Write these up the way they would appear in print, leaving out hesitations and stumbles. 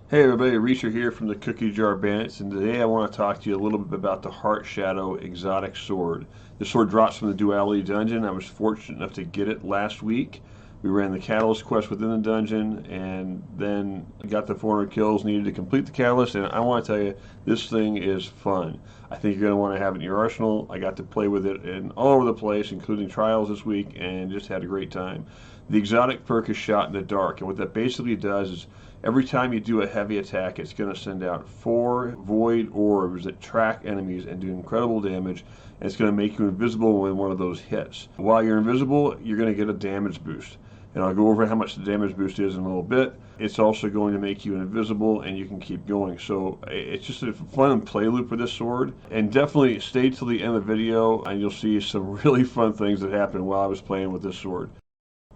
Hey everybody, Reacher here from the Cookie Jar Bandits, and today I want to talk to you a little bit about the Heartshadow exotic sword. This sword drops from the Duality dungeon. I was fortunate enough to get it last week. We ran the Catalyst quest within the dungeon, and then got the 400 kills needed to complete the Catalyst, and I want to tell you, this thing is fun. I think you're going to want to have it in your arsenal. I got to play with it in all over the place, including trials this week, and just had a great time. The exotic perk is Shot in the Dark, and what that basically does is every time you do a heavy attack, it's going to send out 4 void orbs that track enemies and do incredible damage, and it's going to make you invisible when one of those hits. While you're invisible, you're going to get a damage boost, and I'll go over how much the damage boost is in a little bit. It's also going to make you invisible, and you can keep going. So it's just a fun play loop with this sword, and definitely stay till the end of the video, and you'll see some really fun things that happened while I was playing with this sword.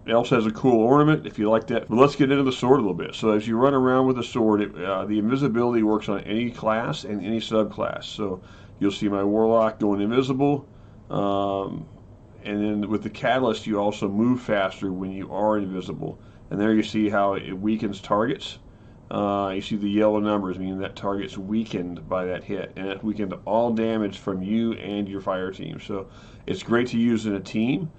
It also has a cool ornament if you like that. But let's get into the sword a little bit. So as you run around with the sword, the invisibility works on any class and any subclass. So you'll see my Warlock going invisible. And then with the Catalyst, you also move faster when you are invisible. And there you see how it weakens targets. You see the yellow numbers, meaning that target's weakened by that hit. And it weakened all damage from you and your fire team. So it's great to use in a team.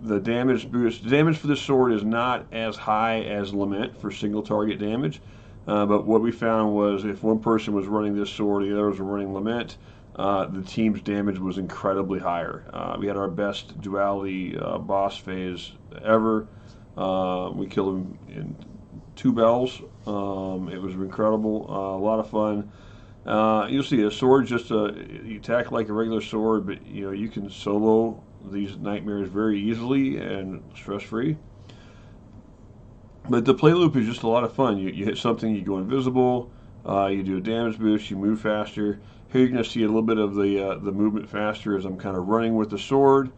The damage boost, the damage for this sword is not as high as Lament for single target damage, but what we found was if one person was running this sword, the others were running Lament, the team's damage was incredibly higher. We had our best duality boss phase ever. We killed him in 2 bells. It was incredible, a lot of fun. You'll see a sword just you attack like a regular sword, but you can solo these nightmares very easily and stress-free. But the play loop is just a lot of fun. You hit something, you go invisible, you do a damage boost, you move faster. Here you're going to see a little bit of the movement faster as I'm kind of running with the sword,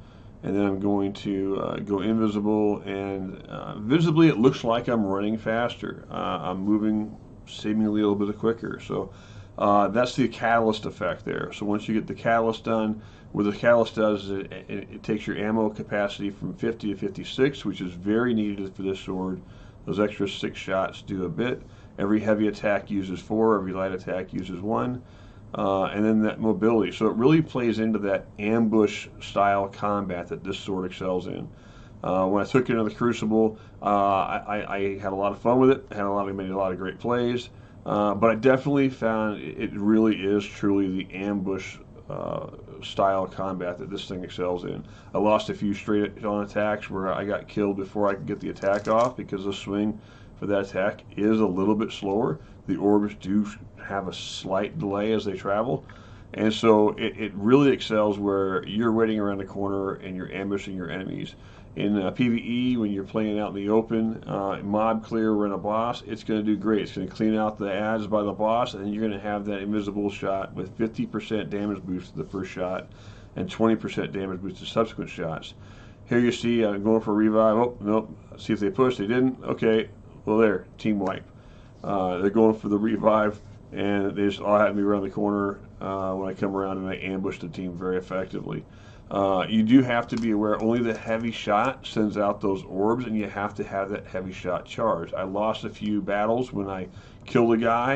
and then I'm going to go invisible, and visibly it looks like I'm running faster. I'm moving seemingly a little bit quicker. So that's the Catalyst effect there. So once you get the Catalyst done, what the Catalyst does is it takes your ammo capacity from 50 to 56, which is very needed for this sword. Those extra 6 shots do a bit. Every heavy attack uses 4, every light attack uses 1. And then that mobility. So it really plays into that ambush style combat that this sword excels in. When I took it into the Crucible, I had a lot of fun with it. Made a lot of great plays. But I definitely found it really is truly the ambush style combat that this thing excels in. I lost a few straight on attacks where I got killed before I could get the attack off because the swing for that attack is a little bit slower. The orbs do have a slight delay as they travel, and so it really excels where you're waiting around the corner and you're ambushing your enemies. In PvE, when you're playing out in the open, mob clear or in a boss, it's going to do great. It's going to clean out the ads by the boss, and then you're going to have that invisible shot with 50% damage boost to the first shot and 20% damage boost to subsequent shots. Here you see I'm going for a revive. Oh, nope. See if they push. They didn't. Okay. Well, there. Team wipe. They're going for the revive, and they just all had me around the corner when I come around, and I ambush the team very effectively. You do have to be aware only the heavy shot sends out those orbs, and you have to have that heavy shot charged. I lost a few battles when I killed a guy,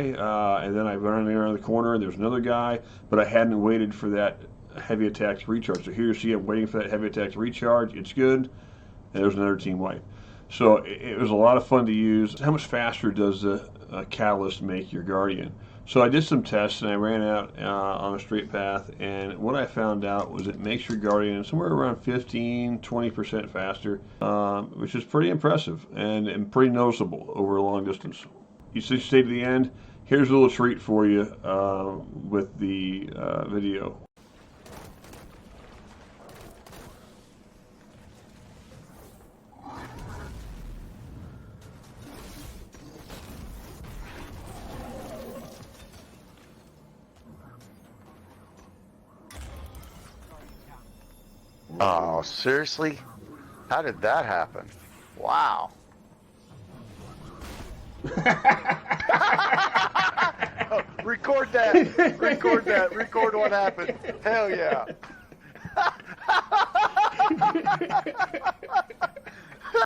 and then I ran around the corner and there's another guy, but I hadn't waited for that heavy attack to recharge. So here you see I'm waiting for that heavy attack to recharge. It's good, and there's another team wipe. So it was a lot of fun to use. How much faster does the Catalyst make your Guardian? So I did some tests, and I ran out on a straight path, and what I found out was it makes your Guardian somewhere around 15-20% faster, which is pretty impressive and pretty noticeable over a long distance. You stay to the end. Here's a little treat for you with the video. Oh, seriously? How did that happen? Wow. Oh, record that. Record that. Record what happened. Hell yeah.